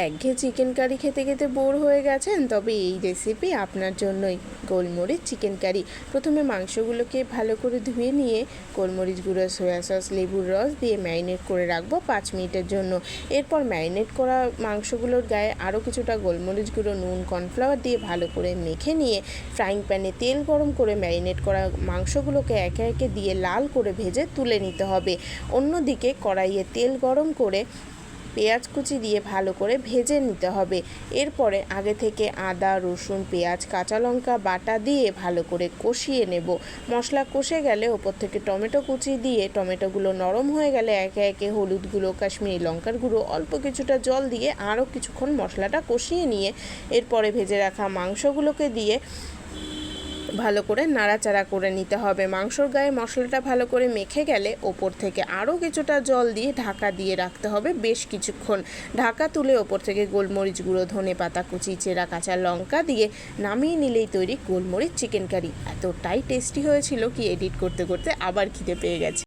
একঘেয়ে chicken curry খেতে খেতে বোর হয়ে গেছেন? তবে এই রেসিপি আপনার জন্যই। গোলমরিচ চিকেন কারি। প্রথমে মাংসগুলোকে ভালো করে ধুয়ে নিয়ে গোলমরিচ গুঁড়ো, সয়া সস, লেবুর রস দিয়ে ম্যারিনেট করে রাখবো 5 মিনিটের জন্য। এরপর ম্যারিনেট করা মাংসগুলোর গায়ে আরও কিছুটা গোলমরিচ গুঁড়ো, নুন, কর্নফ্লাওয়ার দিয়ে ভালো করে মেখে নিয়ে ফ্রাইং প্যানে তেল গরম করে ম্যারিনেট করা মাংসগুলোকে একে একে দিয়ে লাল করে ভেজে তুলে নিতে হবে। অন্যদিকে কড়াইয়ে তেল গরম করে পেঁয়াজ কুচি দিয়ে ভালো করে ভেজে নিতে হবে। এরপরে আগে থেকে আদা, রসুন, পেঁয়াজ, কাঁচা লঙ্কা বাটা দিয়ে ভালো করে কষিয়ে নেব। মশলা কষে গেলে ওপর থেকে টমেটো কুচি দিয়ে টমেটোগুলো নরম হয়ে গেলে একে একে হলুদ গুঁড়ো, কাশ্মীরি লঙ্কার গুঁড়ো, অল্প কিছুটা জল দিয়ে আরও কিছুক্ষণ মশলাটা কষিয়ে নিয়ে এরপরে ভেজে রাখা মাংসগুলোকে দিয়ে ভালো করে নাড়াচাড়া করে নিতে হবে। মাংসর গায়ে মশলাটা ভালো করে মেখে গেলে ওপর থেকে আরও কিছুটা জল দিয়ে ঢাকা দিয়ে রাখতে হবে বেশ কিছুক্ষণ। ঢাকা তুলে ওপর থেকে গোলমরিচ গুঁড়ো, ধনেপাতা কুচি, চেরা কাঁচা লঙ্কা দিয়ে নামিয়ে নিলেই তৈরি গোলমরিচ চিকেন কারি। এতটাই টেস্টি হয়েছিল কি এডিট করতে করতে আবার খিদে পেয়ে গেছে।